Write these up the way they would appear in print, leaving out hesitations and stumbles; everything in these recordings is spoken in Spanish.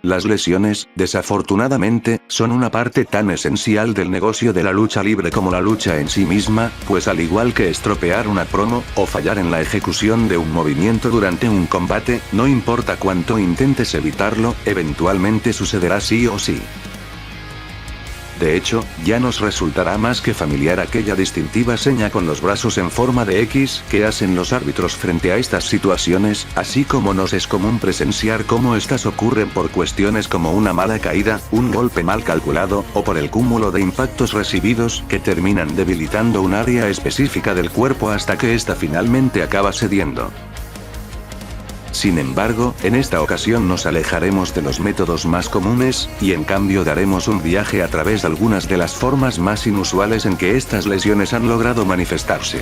Las lesiones, desafortunadamente, son una parte tan esencial del negocio de la lucha libre como la lucha en sí misma, pues al igual que estropear una promo, o fallar en la ejecución de un movimiento durante un combate, no importa cuánto intentes evitarlo, eventualmente sucederá sí o sí. De hecho, ya nos resultará más que familiar aquella distintiva seña con los brazos en forma de X que hacen los árbitros frente a estas situaciones, así como nos es común presenciar cómo estas ocurren por cuestiones como una mala caída, un golpe mal calculado, o por el cúmulo de impactos recibidos que terminan debilitando un área específica del cuerpo hasta que ésta finalmente acaba cediendo. Sin embargo, en esta ocasión nos alejaremos de los métodos más comunes, y en cambio daremos un viaje a través de algunas de las formas más inusuales en que estas lesiones han logrado manifestarse.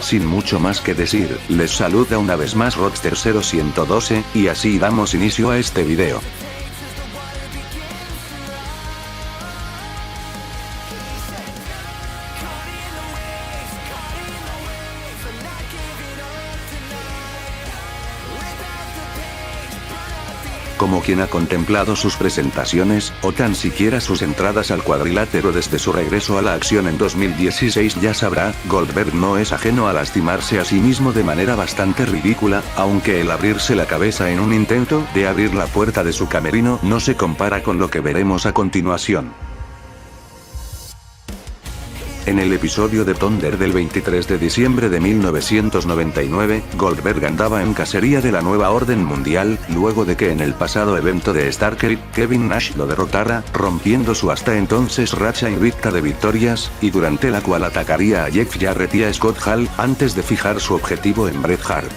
Sin mucho más que decir, les saluda una vez más Rockster 0112, y así damos inicio a este video. Como quien ha contemplado sus presentaciones, o tan siquiera sus entradas al cuadrilátero desde su regreso a la acción en 2016 ya sabrá, Goldberg no es ajeno a lastimarse a sí mismo de manera bastante ridícula, aunque el abrirse la cabeza en un intento de abrir la puerta de su camerino no se compara con lo que veremos a continuación. En el episodio de Thunder del 23 de diciembre de 1999, Goldberg andaba en cacería de la Nueva Orden Mundial, luego de que en el pasado evento de Starrcade, Kevin Nash lo derrotara, rompiendo su hasta entonces racha invicta de victorias, y durante la cual atacaría a Jeff Jarrett y a Scott Hall, antes de fijar su objetivo en Bret Hart.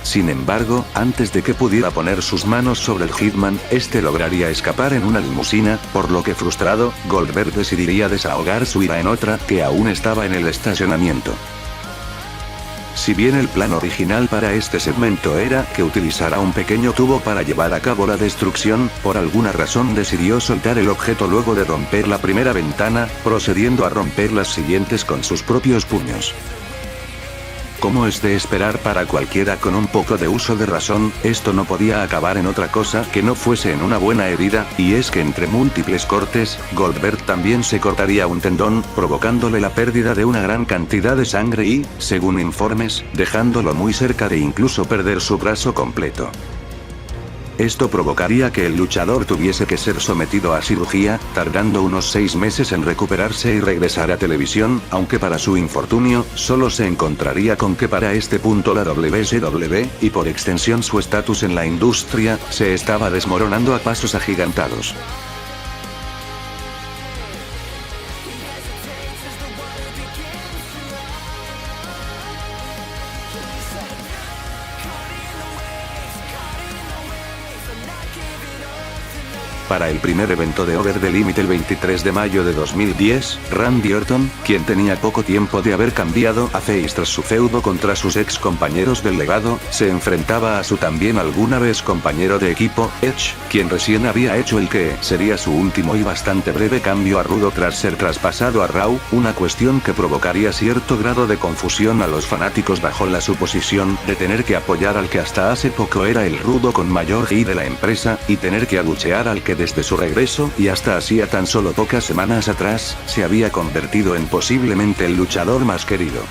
Sin embargo, antes de que pudiera poner sus manos sobre el Hitman, este lograría escapar en una limusina, por lo que frustrado, Goldberg decidiría desahogar su ira en otra, que aún estaba en el estacionamiento. Si bien el plan original para este segmento era que utilizara un pequeño tubo para llevar a cabo la destrucción, por alguna razón decidió soltar el objeto luego de romper la primera ventana, procediendo a romper las siguientes con sus propios puños. Como es de esperar para cualquiera con un poco de uso de razón, esto no podía acabar en otra cosa que no fuese en una buena herida, y es que entre múltiples cortes, Goldberg también se cortaría un tendón, provocándole la pérdida de una gran cantidad de sangre y, según informes, dejándolo muy cerca de incluso perder su brazo completo. Esto provocaría que el luchador tuviese que ser sometido a cirugía, tardando unos 6 meses en recuperarse y regresar a televisión, aunque para su infortunio, solo se encontraría con que para este punto la WCW, y por extensión su estatus en la industria, se estaba desmoronando a pasos agigantados. Para el primer evento de Over the Limit el 23 de mayo de 2010, Randy Orton, quien tenía poco tiempo de haber cambiado a face tras su feudo contra sus ex compañeros del legado, se enfrentaba a su también alguna vez compañero de equipo, Edge, quien recién había hecho el que sería su último y bastante breve cambio a rudo tras ser traspasado a Raw, una cuestión que provocaría cierto grado de confusión a los fanáticos bajo la suposición de tener que apoyar al que hasta hace poco era el rudo con mayor G de la empresa, y tener que abuchear al que desde su regreso, y hasta hacía tan solo pocas semanas atrás, se había convertido en posiblemente el luchador más querido.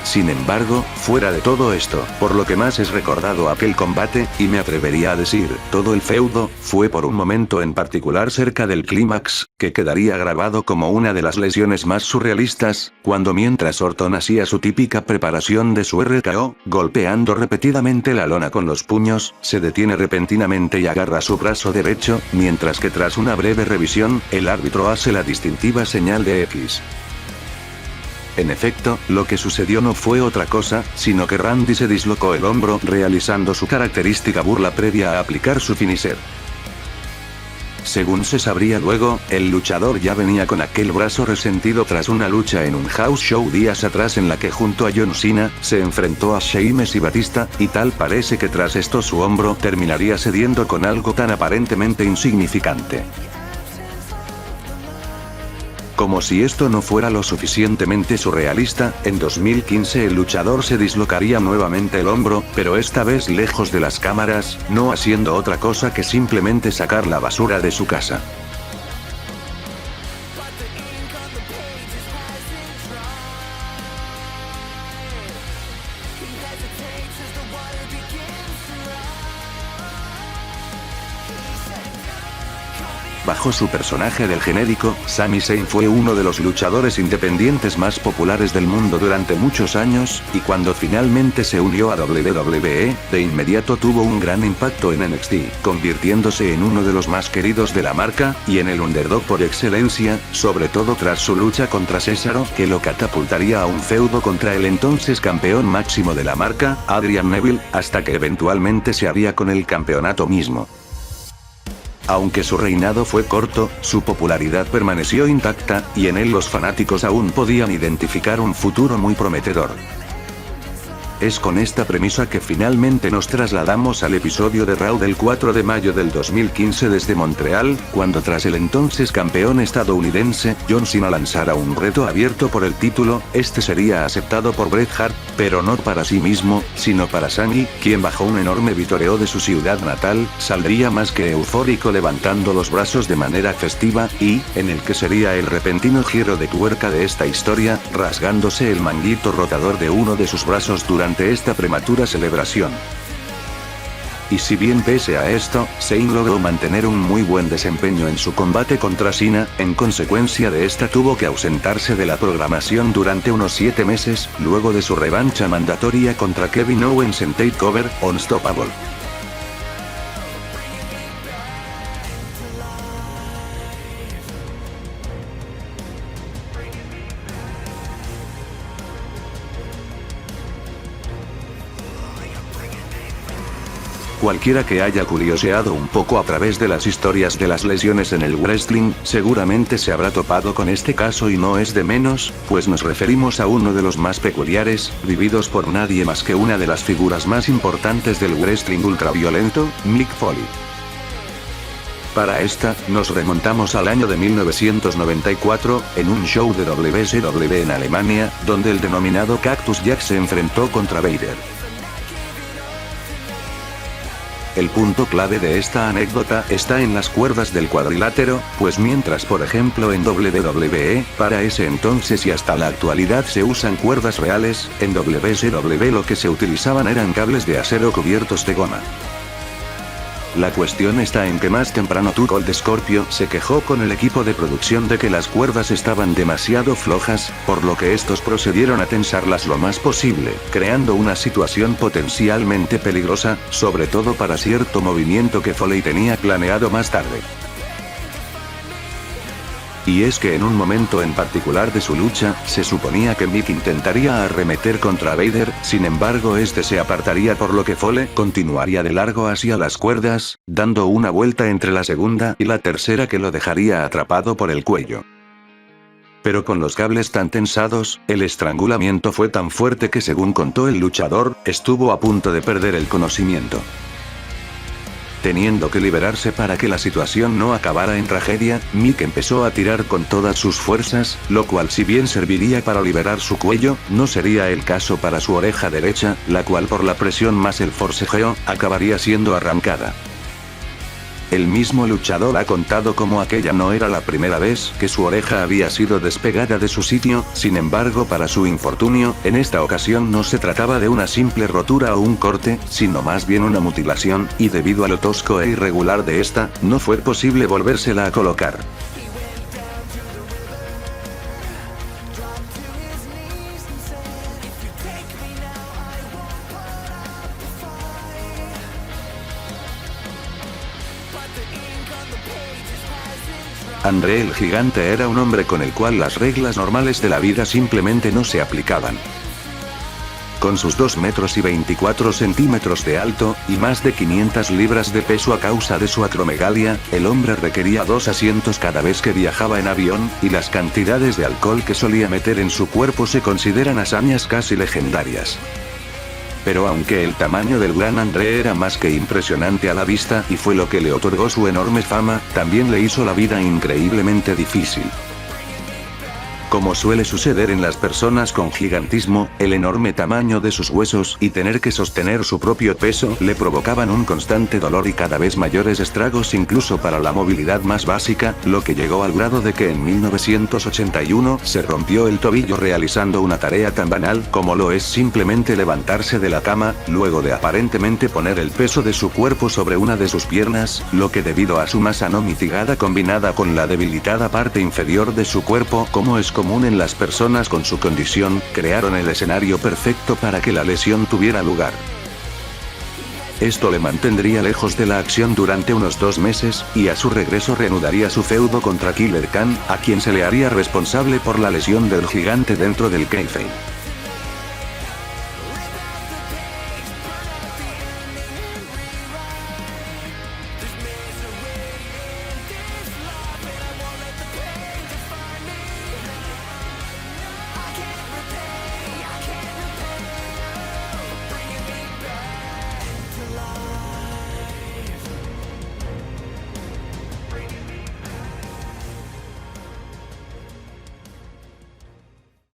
Sin embargo, fuera de todo esto, por lo que más es recordado aquel combate, y me atrevería a decir, todo el feudo, fue por un momento en particular cerca del clímax, que quedaría grabado como una de las lesiones más surrealistas, cuando mientras Orton hacía su típica preparación de su RKO, golpeando repetidamente la lona con los puños, se detiene repentinamente y agarra su brazo derecho, mientras que tras una breve revisión, el árbitro hace la distintiva señal de X. En efecto, lo que sucedió no fue otra cosa, sino que Randy se dislocó el hombro realizando su característica burla previa a aplicar su finisher. Según se sabría luego, el luchador ya venía con aquel brazo resentido tras una lucha en un house show días atrás en la que junto a John Cena, se enfrentó a Sheamus y Batista, y tal parece que tras esto su hombro terminaría cediendo con algo tan aparentemente insignificante. Como si esto no fuera lo suficientemente surrealista, en 2015 el luchador se dislocaría nuevamente el hombro, pero esta vez lejos de las cámaras, no haciendo otra cosa que simplemente sacar la basura de su casa. Bajo su personaje del genérico, Sami Zayn fue uno de los luchadores independientes más populares del mundo durante muchos años, y cuando finalmente se unió a WWE, de inmediato tuvo un gran impacto en NXT, convirtiéndose en uno de los más queridos de la marca, y en el underdog por excelencia, sobre todo tras su lucha contra Cesaro, que lo catapultaría a un feudo contra el entonces campeón máximo de la marca, Adrian Neville, hasta que eventualmente se haría con el campeonato mismo. Aunque su reinado fue corto, su popularidad permaneció intacta, y en él los fanáticos aún podían identificar un futuro muy prometedor. Es con esta premisa que finalmente nos trasladamos al episodio de Raw del 4 de mayo del 2015 desde Montreal, cuando tras el entonces campeón estadounidense, John Cena lanzara un reto abierto por el título. Este sería aceptado por Bret Hart, pero no para sí mismo, sino para Sami, quien bajo un enorme vitoreo de su ciudad natal, saldría más que eufórico levantando los brazos de manera festiva, y, en el que sería el repentino giro de tuerca de esta historia, rasgándose el manguito rotador de uno de sus brazos durante esta prematura celebración. Y si bien pese a esto, Zayn logró mantener un muy buen desempeño en su combate contra Cena, en consecuencia de esta tuvo que ausentarse de la programación durante unos 7 meses, luego de su revancha mandatoria contra Kevin Owens en TakeOver Unstoppable. Cualquiera que haya curioseado un poco a través de las historias de las lesiones en el wrestling, seguramente se habrá topado con este caso y no es de menos, pues nos referimos a uno de los más peculiares, vividos por nadie más que una de las figuras más importantes del wrestling ultraviolento, Mick Foley. Para esta, nos remontamos al año de 1994, en un show de WCW en Alemania, donde el denominado Cactus Jack se enfrentó contra Vader. El punto clave de esta anécdota está en las cuerdas del cuadrilátero, pues mientras por ejemplo en WWE, para ese entonces y hasta la actualidad se usan cuerdas reales, en WCW lo que se utilizaban eran cables de acero cubiertos de goma. La cuestión está en que más temprano Too Cold Scorpio se quejó con el equipo de producción de que las cuerdas estaban demasiado flojas, por lo que estos procedieron a tensarlas lo más posible, creando una situación potencialmente peligrosa, sobre todo para cierto movimiento que Foley tenía planeado más tarde. Y es que en un momento en particular de su lucha, se suponía que Mick intentaría arremeter contra Vader, sin embargo este se apartaría por lo que Foley continuaría de largo hacia las cuerdas, dando una vuelta entre la segunda y la tercera que lo dejaría atrapado por el cuello. Pero con los cables tan tensados, el estrangulamiento fue tan fuerte que según contó el luchador, estuvo a punto de perder el conocimiento. Teniendo que liberarse para que la situación no acabara en tragedia, Mick empezó a tirar con todas sus fuerzas, lo cual si bien serviría para liberar su cuello, no sería el caso para su oreja derecha, la cual por la presión más el forcejeo, acabaría siendo arrancada. El mismo luchador ha contado cómo aquella no era la primera vez que su oreja había sido despegada de su sitio, sin embargo para su infortunio, en esta ocasión no se trataba de una simple rotura o un corte, sino más bien una mutilación, y debido a lo tosco e irregular de esta, no fue posible volvérsela a colocar. André el Gigante era un hombre con el cual las reglas normales de la vida simplemente no se aplicaban. Con sus 2 metros y 24 centímetros de alto, y más de 500 libras de peso a causa de su acromegalia, el hombre requería 2 asientos cada vez que viajaba en avión, y las cantidades de alcohol que solía meter en su cuerpo se consideran hazañas casi legendarias. Pero aunque el tamaño del gran André era más que impresionante a la vista y fue lo que le otorgó su enorme fama, también le hizo la vida increíblemente difícil. Como suele suceder en las personas con gigantismo, el enorme tamaño de sus huesos y tener que sostener su propio peso le provocaban un constante dolor y cada vez mayores estragos incluso para la movilidad más básica, lo que llegó al grado de que en 1981 se rompió el tobillo realizando una tarea tan banal como lo es simplemente levantarse de la cama, luego de aparentemente poner el peso de su cuerpo sobre una de sus piernas, lo que debido a su masa no mitigada combinada con la debilitada parte inferior de su cuerpo, como es común en las personas con su condición, crearon el escenario perfecto para que la lesión tuviera lugar. Esto le mantendría lejos de la acción durante unos 2 meses, y a su regreso reanudaría su feudo contra Killer Khan, a quien se le haría responsable por la lesión del gigante dentro del kayfabe.